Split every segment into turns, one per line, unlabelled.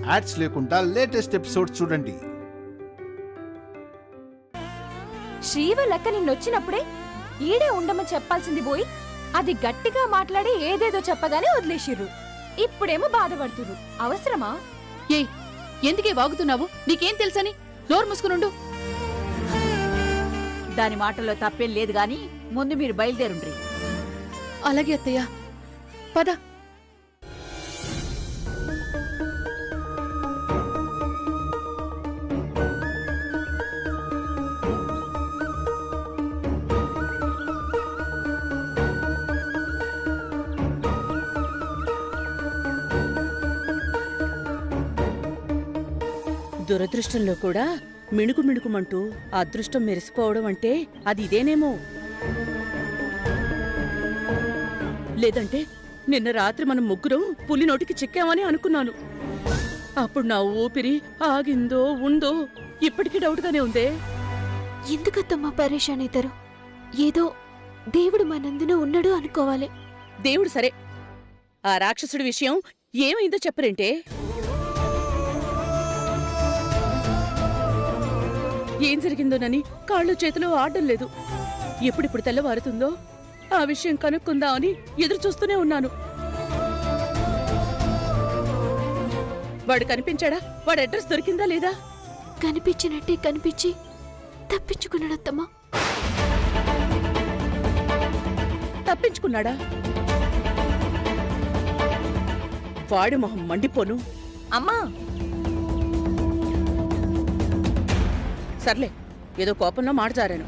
Ads లేకుండా latest episodes చూడండి.
శ్రీవల్లక్క నిన్నొచ్చినప్పుడే ఈడే ఉండమని చెప్పాల్సింది పోయి అది గట్టిగా మాట్లాడి ఏదేదో చెప్పగానే వదిలేసిర్రు. ఇప్పుడేమో బాధపడుతుర్రు. అవసరమా?
ఎందుకే వాగుతున్నావు? నీకేం తెలుసని నోరు మూసుకునుండు.
దాని మాటల్లో తప్పేం లేదు గాని ముందు మీరు బయలుదేరుండ్రి.
అలాగే అత్తయ్య, పద.
దురదృష్టంలో కూడా మిణుకు మిణుకుమంటూ అదృష్టం మెరిసిపోవడం అంటే అది ఇదేనేమో. లేదంటే నిన్న రాత్రి మనం ముగ్గురం పులి నోటికి చిక్కామని అనుకున్నాను. అప్పుడు నా ఊపిరి ఆగిందో ఉందో ఇప్పటికీ డౌట్గానే ఉందే.
ఎందుకత్తమ్మా పరేషాన్ అవుతారు? ఏదో దేవుడు మనందున ఉన్నాడు అనుకోవాలి.
దేవుడు సరే, ఆ రాక్షసుడి విషయం ఏమైందో చెప్పరేంటే? ఏం జరిగిందోనని కాళ్ళు చేతులు ఆడడం లేదు. ఎప్పుడిప్పుడు తెల్లవారుతుందో ఆ విషయం కనుక్కుందామని ఎదురు చూస్తూనే ఉన్నాను. వాడు కనిపించాడా? వాడి అడ్రస్ దొరికిందా లేదా?
కనిపించినట్టే కనిపించి తప్పించుకున్నాడత్తమ్మా.
తప్పించుకున్నాడా? వాడి మొహం మండిపోను.
అమ్మా,
సర్లే, ఏదో కోపంలో మాటజారాను.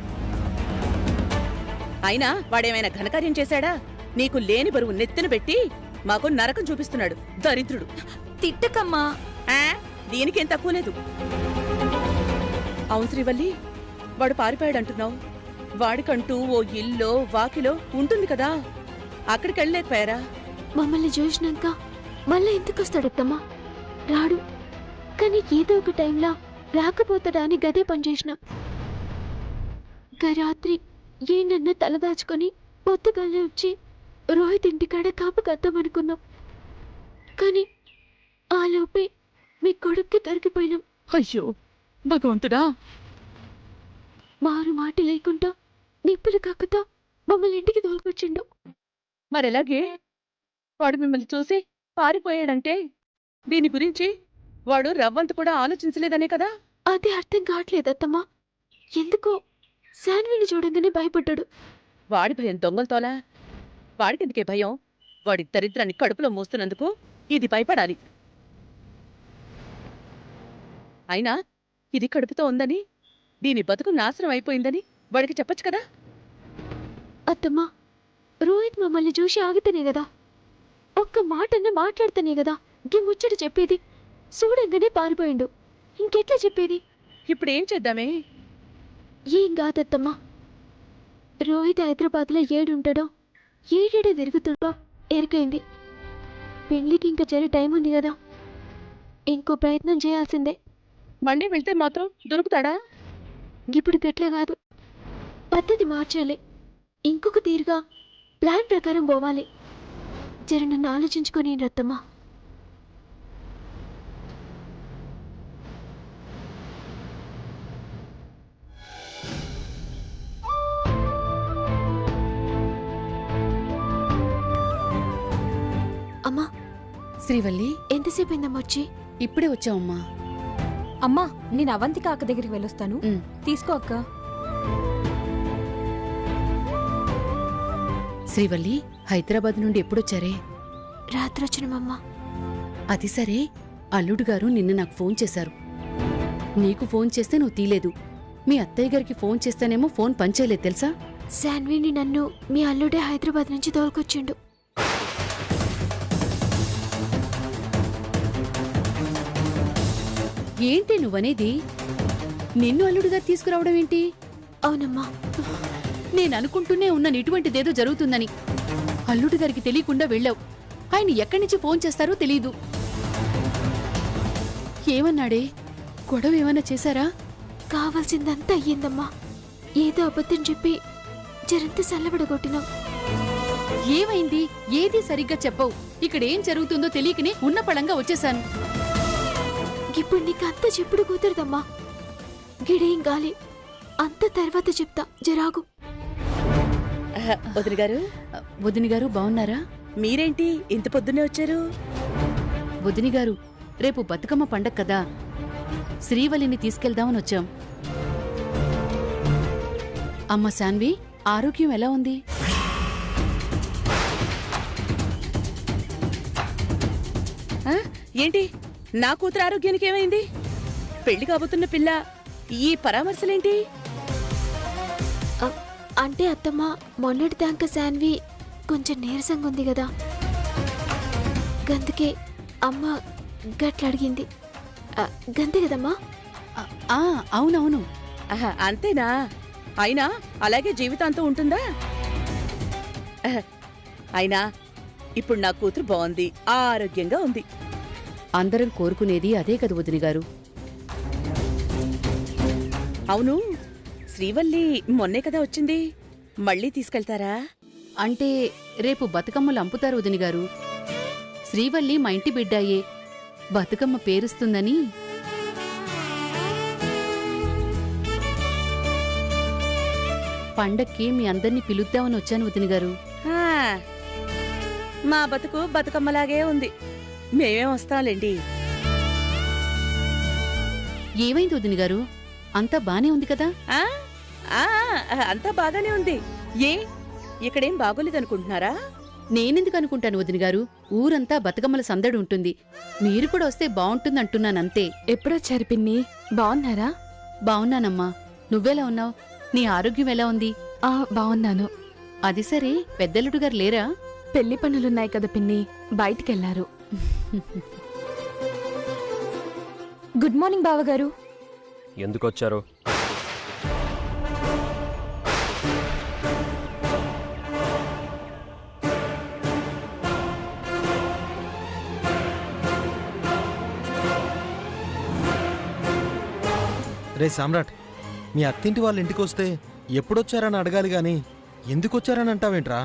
అయినా వాడేమైనా ఘనకార్యం చేశాడా? నీకు లేని బరువు నెత్తిన పెట్టి మాకు నరకం చూపిస్తున్నాడు దరిద్రుడు.
తిట్టకమ్మా.
దీనికేం తక్కువ లేదు. అవును శ్రీవల్లి, వాడు పారిపోయాడంటున్నావు. వాడికంటూ ఓ ఇల్లో వాకిలో ఉంటుంది కదా, అక్కడికి వెళ్ళలేకపోయారా?
మమ్మల్ని చూసినాక మళ్ళా ఎందుకు వస్తాడత్తమ్మా? రాడు. కానీ ఏదో ఒక టైంలో రాకపోతాడా అని గదే పనిచేసినాం. రాత్రి ఏనన్నా తలదాచుకొని పొద్దుగానే వచ్చి రోహిత్ ఇంటికాడ కాపుకద్దామనుకున్నాం. కానీ ఆ లోపే మీ కొడుక్కి దొరికిపోయినాం.
అయ్యో భగవంతుడా!
మారు మాట లేకుండా నిప్పులు కక్కుతా మమ్మల్ని ఇంటికి తోలుకొచ్చిండు.
మరెలాగే? వాడు మిమ్మల్ని చూసి పారిపోయాడంటే దీని గురించి వాడు రవ్వంత కూడా ఆలోచించలేదనే కదా?
అది అర్థం కావట్లేదత్తమ్మా. ఎందుకో శాన్విని చూడంగానే భయపడ్డాడు.
వాడి భయం దొంగలతోలా? వాడికెందుకే భయం? వాడి దరిద్రాన్ని కడుపులో మోస్తున్నందుకు ఇది భయపడాలి. అయినా ఇది కడుపుతో ఉందని, దీని బతుకు నాశనం అయిపోయిందని వాడికి చెప్పొచ్చు కదా?
అత్తమ్మా, రోహిత్ మమ్మల్ని చూసి ఆగితేనే కదా, ఒక్క మాటన్నా మాట్లాడితేనే కదా గీ ముచ్చట చెప్పేది. చూడంగానే పారిపోయిండు. ఇంకెట్లా చెప్పేది?
ఇప్పుడేం చేద్దామే?
ఏం కాదత్తమ్మా, రోహిత్ హైదరాబాద్లో ఏడుంటాడో ఏడేడే తిరుగుతుండో ఎరికైంది. పెళ్లికి ఇంకా జరి టైం ఉంది కదా, ఇంకో ప్రయత్నం చేయాల్సిందే.
మండే వెళ్తే మాత్రం దొరుకుతాడా?
ఇప్పుడు గట్లే కాదు, పద్ధతి మార్చాలి. ఇంకొక తీరుగా ప్లాన్ ప్రకారం పోవాలి. జర నన్ను ఆలోచించుకొని రత్తమ్మా. అమ్మా,
శ్రీవల్లి,
ఎంతసేపు అయిందమ్మా వచ్చి?
ఇప్పుడే వచ్చావమ్మా.
అమ్మా, నేను అవంతిక అక్క దగ్గరికి వెళ్ళొస్తాను. తీసుకో అక్క.
శ్రీవల్లి, హైదరాబాద్ నుండి ఎప్పుడొచ్చారే?
రాత్రి వచ్చినమమ్మా.
అది సరే, అల్లుడు గారు నిన్న నాకు ఫోన్ చేశారు. నీకు ఫోన్ చేస్తే నువ్వు తీలేదు. మీ అత్తయ్య గారికి ఫోన్ చేస్తేనేమో ఫోన్ పనిచేయలేదు తెలుసా?
శాన్విని నన్ను మీ అల్లుడే హైదరాబాద్ నుంచి తోలుకొచ్చిండు.
ఏంటి నువ్వనేది? నిన్ను అల్లుడుగా తీసుకురావడం ఏంటి?
అవునమ్మా,
నేననుకుంటూనే ఉన్నాను ఇటువంటిదేదో జరుగుతుందని. అల్లుడు గారికి తెలియకుండా వెళ్ళావు. ఆయన ఎక్కడి నుంచి ఫోన్ చేస్తారో తెలీదు. ఏమన్నాడే? గొడవ ఏమన్నా చేశారా?
కావాల్సిందంతా అయ్యిందమ్మా. ఏదో అబద్ధం చెప్పి జరంత సల్లబడగొట్టినాం.
ఏమైంది? ఏది సరిగ్గా చెప్పవు. ఇక్కడేం జరుగుతుందో తెలియకనే ఉన్న పళంగా వచ్చేశాను.
ఇప్పుడు నీకు అంత చెప్పుడు కుదరదమ్మా. గిడేం గాలి అంత తర్వాత చెప్తా, జరాగు.
వదిన గారు,
వదిని గారు బావున్నారా?
మీరేంటి ఇంత పొద్దున్నే వచ్చారు?
వదిని గారు, రేపు బతుకమ్మ పండగ కదా, శ్రీవల్లిని తీసుకెళ్దామని వచ్చాం. అమ్మ శాన్వి, ఆరోగ్యం ఎలా ఉంది?
ఆ? ఏంటి నా కూతురు ఆరోగ్యానికి ఏమైంది? పెళ్లి కాబోతున్న పిల్ల ఈ పరామర్శలేంటి?
అంటే అత్తమ్మ, మొన్నటి దాకా శాన్వి కొంచెం నీరసంగా ఉంది కదా, గందుకే అమ్మ గట్ల అడిగింది. గంతే కదమ్మా?
ఆ, అవునవును.
అంతేనా? అయినా అలాగే జీవితాంతం ఉంటుందా? అయినా ఇప్పుడు నా కూతురు బాగుంది, ఆరోగ్యంగా ఉంది.
అందరం కోరుకునేది అదే కదా వదిని గారు.
అవును, శ్రీవల్లి మొన్నే కదా వచ్చింది, మళ్ళీ తీసుకెళ్తారా?
అంటే రేపు బతుకమ్మలు అంపుతారు వదిని గారు. శ్రీవల్లి మా ఇంటి బిడ్డాయే, బతుకమ్మ పేరుస్తుందని. పండక్కి మీ అందర్నీ పిలుద్దామని వచ్చాను వదిని గారు.
ఆ, మా బతుకు బతుకమ్మలాగే ఉంది, మేమేం వస్తాంలేండి.
ఏమైంది వదిని గారు? అంతా బానే ఉంది కదా?
ఆ, ఆ, అంతా బాగానే ఉంది. ఏ ఇక్కడేం బాగోలేదనుకుంటున్నారా?
నేనెందుకు అనుకుంటాను వదిని గారు, ఊరంతా బతుకమ్మల సందడి ఉంటుంది, మీరు కూడా వస్తే బావుంటుందంటున్నానంతే.
ఎప్పుడొచ్చారు పిన్ని? బాగున్నారా?
బావున్నానమ్మా, నువ్వెలా ఉన్నావు? నీ ఆరోగ్యం ఎలా ఉంది?
బాగున్నాను.
అది సరే, పెద్దలుడు గారు లేరా?
పెళ్లి పనులున్నాయి కదా పిన్ని, బయటికెళ్లారు. గుడ్ మార్నింగ్ బావగారు.
ఎందుకొచ్చారు?
రే సామ్రాట్, మీ అత్తింటి వాళ్ళ ఇంటికి వస్తే ఎప్పుడొచ్చారని అడగాలి గాని ఎందుకొచ్చారని అంటావేంట్రా?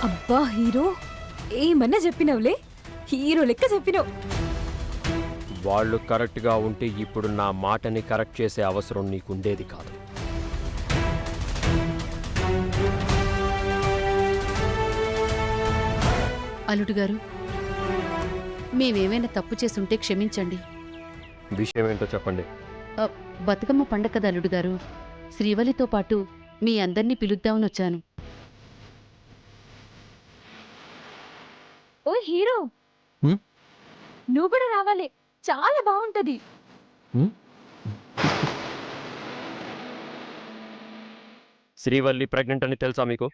అబ్బా హీరో, ఏమన్నా చెప్పినవులే, హీరో లెక్క చెప్పినావు.
వాళ్ళు కరెక్ట్గా ఉంటే ఇప్పుడు నా మాటని కరెక్ట్ చేసే అవసరం నీకుండేది కాదు.
అల్లుడు గారు, మేమేమైనా తప్పు చేసుంటే క్షమించండి.
విషయం ఏంటో చెప్పండి.
బతుకమ్మ పండగ కదా అల్లుడు గారు, శ్రీవల్లితో పాటు మీ అందర్నీ పిలుద్దామని వచ్చాను.
ఓ హీరో,
హ్మ్?
నువ్వు కూడా రావాలి, చాలా బాగుంటది.
శ్రీవల్లి ప్రెగ్నెంట్ అని తెలుసా మీకు?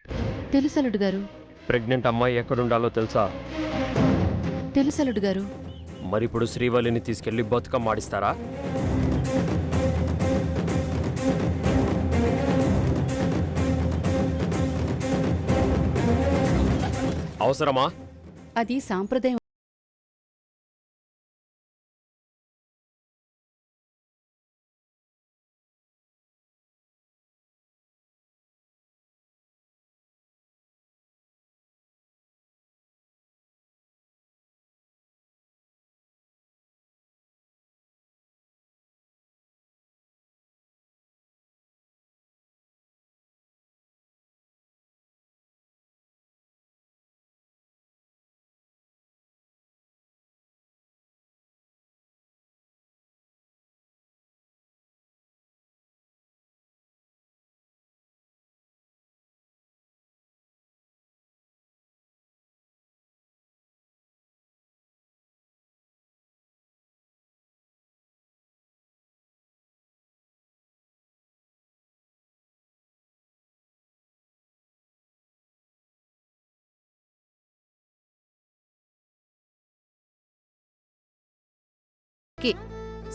తెలుసు అల్లుడు గారు.
ప్రెగ్నెంట్ అమ్మాయి ఎక్కడుండాలో తెలుసా?
తెలుసు అల్లుడు గారు.
మరి ఇప్పుడు శ్రీవల్లిని తీసుకెళ్లి బతుకమ్మ ఆడిస్తారా? అవసరమా?
అది సాంప్రదాయం.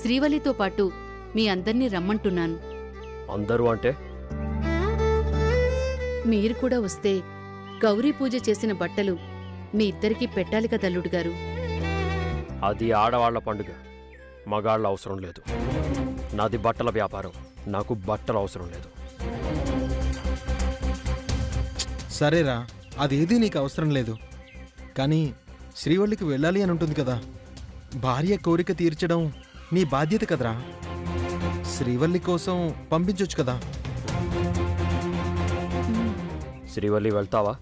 శ్రీవల్లితో పాటు మీ అందర్నీ రమ్మంటున్నాను.
అందరూ అంటే?
మీరు కూడా వస్తే గౌరీ పూజ చేసిన బట్టలు మీ ఇద్దరికీ పెట్టాలి కదా అల్లుడు గారు.
అది ఆడవాళ్ల పండుగ, మగాళ్ళ అవసరం లేదు. నాది బట్టల వ్యాపారం, నాకు బట్టలు అవసరం లేదు.
సరేరా, అదేది నీకు అవసరం లేదు. కానీ శ్రీవల్లికి వెళ్ళాలి అని ఉంటుంది కదా. భార్య కోరిక తీర్చడం నీ బాధ్యత కదరా. శ్రీవల్లి కోసం పంపించొచ్చు కదా.
శ్రీవల్లి వెళ్తావా?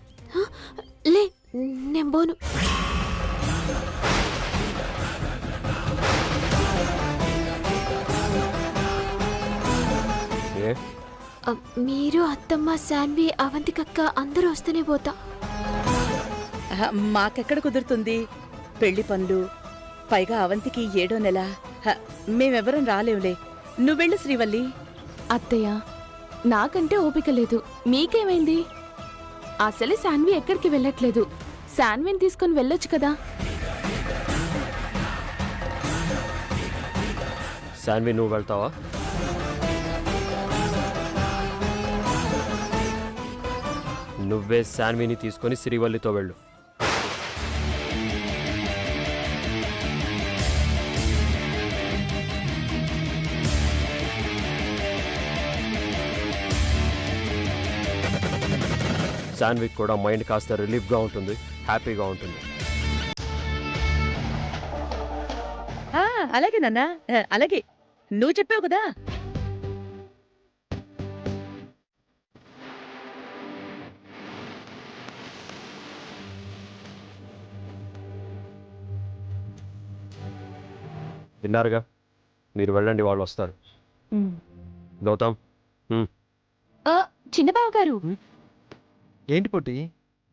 లే, నేను పోను.
ఏ
మీరు, అత్తమ్మ, శాన్వి, అవంతికక్క అందరూ వస్తేనే పోతా.
మాకెక్కడ కుదురుతుంది పెళ్లి పనులు, పైగా అవంతికి 7వ నెల. మేమెవరం రాలేవులే. నువ్వెళ్ళు శ్రీవల్లి.
అత్తయ్య, నాకంటే ఓపిక లేదు. మీకేమైంది? అసలే శాన్వి ఎక్కడికి వెళ్ళట్లేదు. శాన్విని తీసుకొని వెళ్ళొచ్చు కదా.
శాన్వి, నువ్వు వెళ్తావా? నువ్వే శాన్విని తీసుకొని శ్రీవల్లితో వెళ్ళు. శాన్విక్ కూడా మైండ్ కాస్త రిలీఫ్గా ఉంటుంది, హ్యాపీగా ఉంటుంది.
అలాగే నాన్న, అలాగే. నువ్వు చెప్పావు కదా.
విన్నారుగా, మీరు వెళ్ళండి, వాళ్ళు వస్తారు. గౌతమ్,
చిన్న బావగారు,
ఏంటి పొట్టి?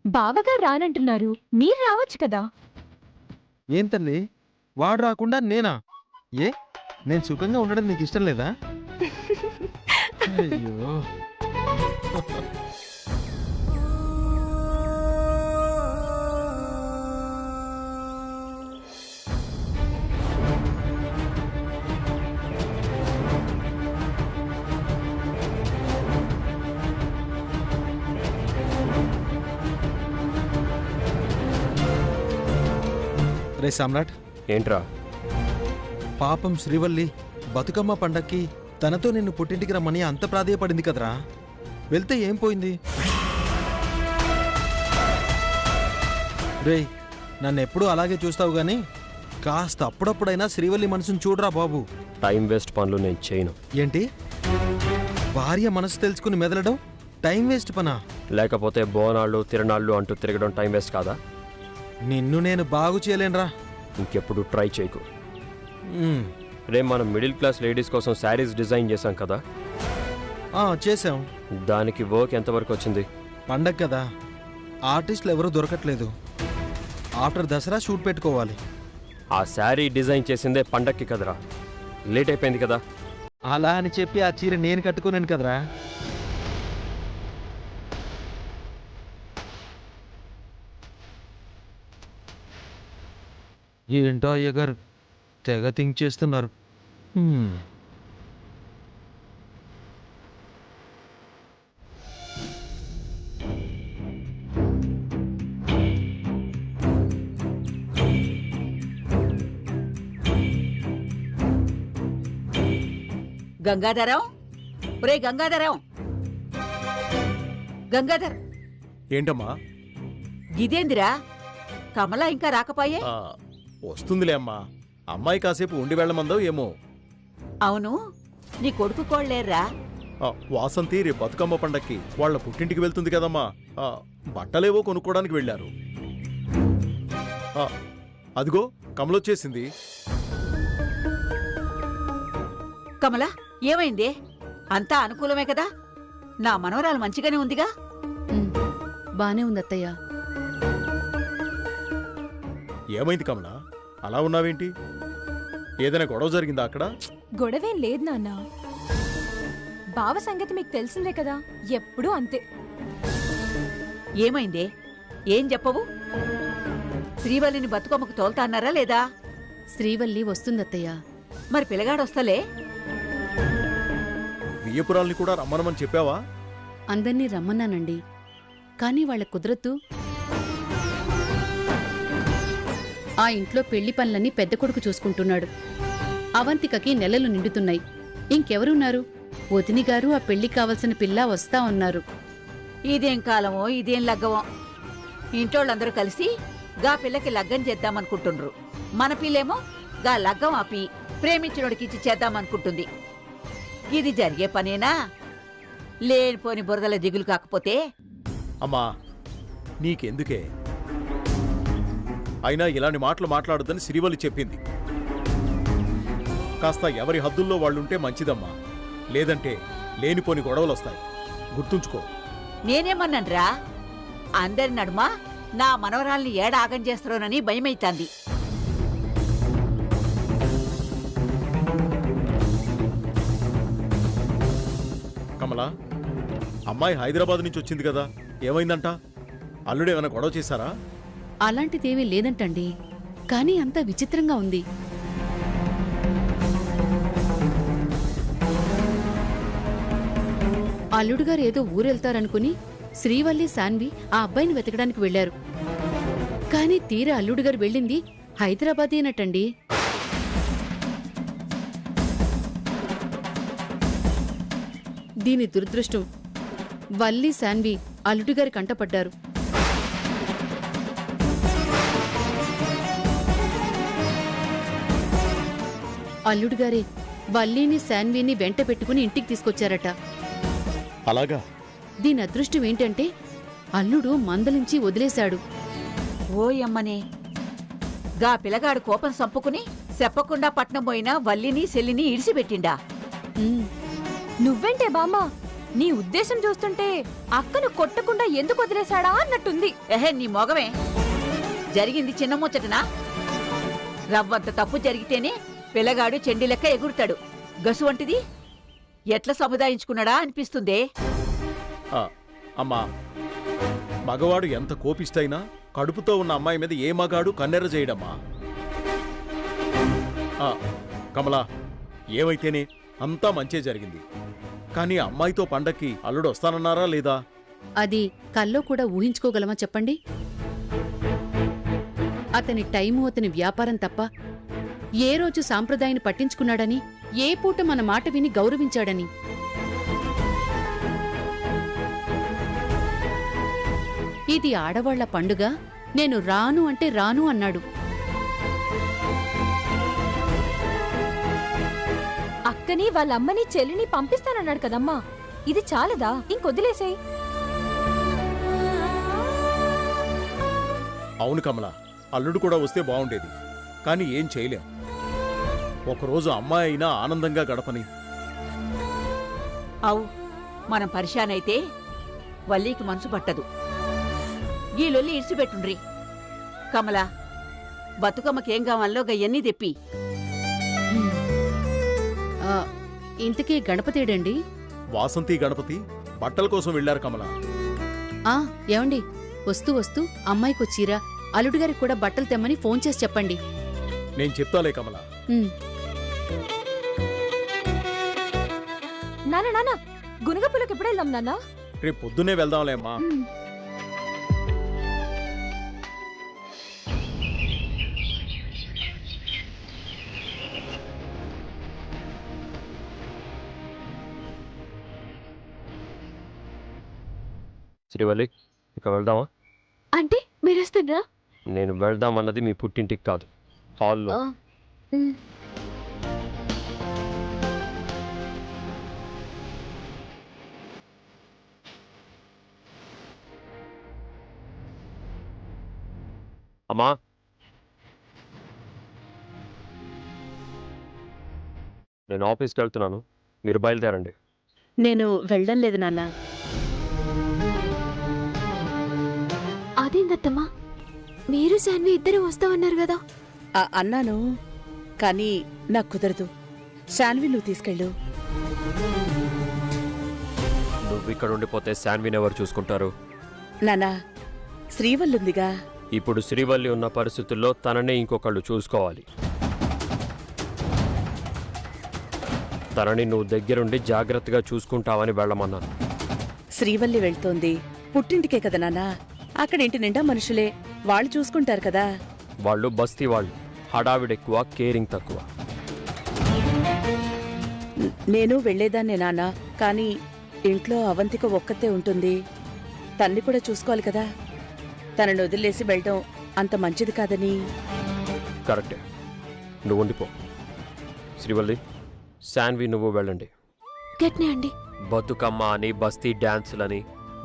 బావగారు రానంటున్నారు, మీరు రావచ్చు కదా.
ఏం తల్లి, వాడు రాకుండా నేనా? ఏ, నేను సుఖంగా ఉండడం నీకు ఇష్టం లేదా? అయ్యో. రే సమ్రాట్,
ఏంట్రా?
పాపం శ్రీవల్లి బతుకమ్మ పండక్కి తనతో నిన్ను పుట్టింటికి రమ్మని అంత ప్రాధేయపడింది కదరా. వెళ్తే ఏం పోయింది? రేయ్, నన్నెప్పుడూ అలాగే చూస్తావు గాని కాస్త అప్పుడప్పుడైనా శ్రీవల్లి మనసును చూడరా బాబు.
టైం వేస్ట్ పనులు నేను చేయను.
ఏంటి, భార్య మనసు తెలుసుకుని మెదలడం టైం వేస్ట్ పనా?
లేకపోతే బోనాళ్ళు తిరణాళ్ళు అంటూ తిరగడం టైం వేస్ట్ కాదా?
నిన్ను నేను బాగు చేయలేనురా.
ఇంకెప్పుడు ట్రై చేయకు.
ఉమ్,
రేపు మనం మిడిల్ క్లాస్ లేడీస్ కోసం శారీస్ డిజైన్ చేశాం కదా,
చేసాం.
దానికి వర్క్ ఎంతవరకు వచ్చింది?
పండగ కదా, ఆర్టిస్టులు ఎవరూ దొరకట్లేదు. ఆఫ్టర్ దసరా షూట్ పెట్టుకోవాలి.
ఆ శారీ డిజైన్ చేసిందే పండక్కి కదరా, లేట్ అయిపోయింది కదా.
అలా అని చెప్పి ఆ చీర నేను కట్టుకున్నాను కదరా. ఏంటో అయ్యగారు తెగ థింక్ చేస్తున్నారు.
గంగాధరం, ఒరే గంగాధరం, గంగాధర్.
ఏంటమ్మా?
ఇదేందిరా, కమల ఇంకా రాకపోయే?
వస్తుందిలే అమ్మా. అమ్మాయి కాసేపు ఉండి వెళ్ళమందో ఏమో.
అవును, నీ కొడుకు కోళ్ళేర్రా?
వాసంతి రేపు బతుకమ్మ పండక్కి వాళ్ళ పుట్టింటికి వెళ్తుంది కదమ్మా. బట్టలేవో కొనుక్కోవడానికి వెళ్ళారు. అదిగో కమలొచ్చేసింది.
కమల, ఏమైంది? అంతా అనుకూలమే కదా? నా మనవరాలు మంచిగానే ఉందిగా?
బానే ఉంది అత్తయ్య.
ఏమైంది కమల, అలా ఉన్నావేంటి? ఏదైనా గొడవ జరిగిందా అక్కడ?
గొడవేం లేదు నాన్న. బావ సంగతి మీకు తెలిసిందే కదా, ఎప్పుడూ అంతే.
ఏమైందే? ఏం చెప్పవు? శ్రీవల్లిని బతుకమ్మకు తోల్తా అన్నారా లేదా?
శ్రీవల్లి వస్తుందత్తయ్య.
మరి పిల్లగాడొస్తలే?
వియ్యపురాల్ని కూడా రమ్మనమని చెప్పావా?
అందర్నీ రమ్మన్నానండి, కానీ వాళ్ళ కుదరత్తు. ఆ ఇంట్లో పెళ్లి పనులన్నీ పెద్ద కొడుకు చూసుకుంటున్నాడు. అవంతికకి నెలలు నిండుతున్నాయి. ఇంకెవరున్నారు? వదిని గారు ఆ పెళ్లికి కావలసిన పిల్ల వస్తా ఉన్నారు.
ఇదేం కాలమో, ఇదేం లగ్గమో. ఇంటోళ్ళందరూ కలిసి గా పిల్లకి లగ్గం చేద్దామనుకుంటుండ్రు. మన పిల్లేమో గా లగ్గం ఆపి ప్రేమించినోడికిచ్చి చేద్దామనుకుంటుంది. ఇది జరిగే పనేనా? లేనిపోని బురదల దిగులు కాకపోతే.
అమ్మా నీకెందుకే? అయినా ఇలాంటి మాటలు మాట్లాడొద్దని శ్రీవల్లి చెప్పింది. కాస్త ఎవరి హద్దుల్లో వాళ్ళుంటే మంచిదమ్మా. లేదంటే లేనిపోని గొడవలొస్తాయి. గుర్తుంచుకో.
నేనేమన్నాన్రా? అందరి నడుమ నా మనవరాల్ని ఏడాగం చేస్తారోనని భయమైతాంది.
కమలా, అమ్మాయి హైదరాబాద్ నుంచి వచ్చింది కదా, ఏమైందంట? అల్లుడేమైనా గొడవ చేశారా?
అలాంటిదేమీ లేదంటండి. కానీ అంతా విచిత్రంగా ఉంది. అల్లుడుగారు ఏదో ఊరెళ్తారనుకుని శ్రీవల్లి, శాన్వి ఆ అబ్బాయిని వెతకడానికి వెళ్లారు. కానీ తీరా అల్లుడుగారు వెళ్ళింది హైదరాబాదేనటండి. దీని దురదృష్టం వల్లి, శాన్వి అల్లుడుగారి కంటపడ్డారు. అల్లుడుగారే వల్లిని, శాన్విని వెంట పెట్టుకుని ఇంటికి తీసుకొచ్చారట.
అలాగా?
దీని అదృష్టం ఏంటంటే అల్లుడు మందలించి వదిలేశాడు.
ఓయమ్మనే, గా పిల్లగాడు కోపం సంపుకుని చెప్పకుండా పట్నం పోయినా వల్లిని, సెల్లిని ఇడిసిపెట్టిండా.
ఉమ్,
నువ్వేంటే బామ్మ, నీ ఉద్దేశం చూస్తుంటే అక్కను కొట్టకుండా ఎందుకు వదిలేశాడా అన్నట్టుంది.
ఎహే, నీ మొగమే. జరిగింది చిన్న ముచ్చటనా? రవ్వంత తప్పు జరిగితేనే పిల్లగాడు చెండి లెక్క ఎగురుతాడు. గసు వంటిది ఎట్లా సముదాయించుకున్నాడా అనిపిస్తుందే.
అమ్మా, మగవాడు ఎంత కోపిష్టైనా కడుపుతో ఉన్న అమ్మాయి మీద ఏ మగాడు కన్నెర్ర చేయడమ్మా. కమలా, ఏవైతేనే అంతా మంచే జరిగింది. కానీ అమ్మాయితో పండక్కి అల్లుడు వస్తానన్నారా లేదా?
అది కల్లో కూడా ఊహించుకోగలమా చెప్పండి? అతని టైము, అతని వ్యాపారం తప్ప ఏ రోజు సాంప్రదాయాన్ని పట్టించుకున్నాడని, ఏ పూట మన మాట విని గౌరవించాడని. ఇది ఆడవాళ్ల పండుగ, నేను రాను అంటే రాను అన్నాడు.
అక్కని వాళ్ళమ్మని, చెల్లిని పంపిస్తానన్నాడు కదమ్మా. ఇది చాలదా? ఇంకొదిలేసేయ్.
అవును కమలా, అల్లుడు కూడా వస్తే బాగుండేది. కానీ ఏం చేయలేం. ఒకరోజు అమ్మాయి అయినా ఆనందంగా గడపని.
అవు, మనం పరిశానైతే వల్లీకి మనసు పట్టదు. ఈ లొల్లి ఇడిసిపెట్టుండ్రి. కమలా, బతుకమ్మకేం కావాలో గయ్యన్నీ తెప్పి.
ఆ, ఇంతకీ గణపతేడండి?
వాసంతి, గణపతి బట్టల కోసం వెళ్లారు కమలా.
ఆ, ఏమండి, వస్తూ వస్తూ అమ్మాయికో చీర, అల్లుడిగారికి కూడా బట్టలు తెమ్మని ఫోన్ చేసి చెప్పండి.
నేను చెప్తాలే కమలా.
ఉమ్.
నాన్న, గునగపులకు ఎప్పుడు వెళ్దాం నాన్న?
రేపు పొద్దున్నే వెళ్దాంలే అమ్మా.
శ్రీవల్లి, ఇక వెళ్దామా?
అంటే మీరు వస్తుండ్రా?
నేను వెళ్దామన్నది మీ పుట్టింటికి కాదు, హాల్లో. అమ్మా, నేను ఆఫీస్కి వెళ్తున్నాను, మీరు బయలుదేరండి.
నేను వెళ్ళడం లేదు నాన్న.
అదేందత్తమ్మా, మీరు శాన్వి ఇద్దరు వస్తామన్నారు కదా?
అన్నాను, కానీ నాకు కుదరదు. శాన్వి నువ్వు తీసుకెళ్ళు.
నువ్వు ఇక్కడ ఉండిపోతే శాన్విని ఎవరు చూసుకుంటారు?
నానా, శ్రీవల్లుందిగా.
ఇప్పుడు శ్రీవల్లి ఉన్న పరిస్థితుల్లో తననే ఇంకొకళ్ళు చూసుకోవాలి. తనని నువ్వు దగ్గరుండి జాగ్రత్తగా చూసుకుంటావని వెళ్ళమన్నాను.
శ్రీవల్లి వెళ్తోంది పుట్టింటికే కదా నాన్నా. అక్కడ ఇంటి నిండా మనుషులే, వాళ్ళు చూసుకుంటారు కదా.
వాళ్ళు బస్తీ వాళ్ళు, హడావిడెక్కువ, కేరింగ్ తక్కువ.
నేను వెళ్లేదాన్నే నాన్నా, కానీ ఇంట్లో అవంతిక ఒక్కతే ఉంటుంది. తన్ని కూడా చూసుకోవాలి కదా. తనను వదిలేసి వెళ్ళడం అంత మంచిది కాదని.
కరెక్టే, నువ్వు ఉండిపో. శ్రీవల్లి, శాన్వి నువ్వు వెళ్ళండి.
గట్నే అండి.
బతుకమ్మ అని బస్తీ డ్యాన్సులని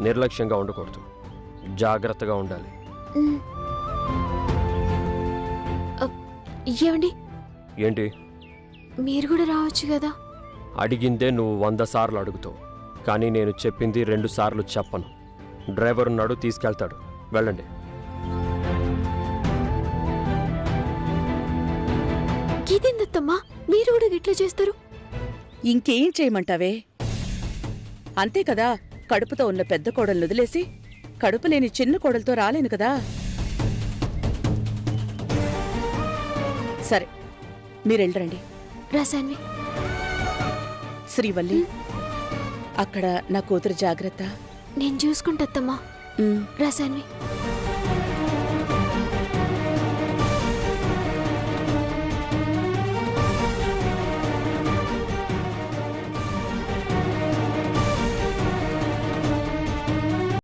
నిర్లక్ష్యంగా ఉండకూడదు, జాగ్రత్తగా ఉండాలి.
ఏమండి,
ఏంటి?
మీరు కూడా రావచ్చు కదా.
అడిగిందే నువ్వు 100 సార్లు అడుగుతావు, కానీ నేను చెప్పింది 2 సార్లు చెప్పను. డ్రైవర్ ఉన్నాడు, తీసుకెళ్తాడు. వెళ్ళండి.
ఇదేందత్తమ్మా, మీరు కూడా గిట్లా చేస్తారు?
ఇంకేం చేయమంటావే? అంతే కదా, కడుపుతో ఉన్న పెద్ద కోడల్ని వదిలేసి కడుపు లేని చిన్న కోడలతో రాలేను కదా. సరే, మీరెళ్ళరండి.
రాశాన్వి.
శ్రీవల్లి, అక్కడ నా కూతురు జాగ్రత్త.
నేను చూసుకుంటత్తమ్మా.
ఉమ్.
రాశాన్వి.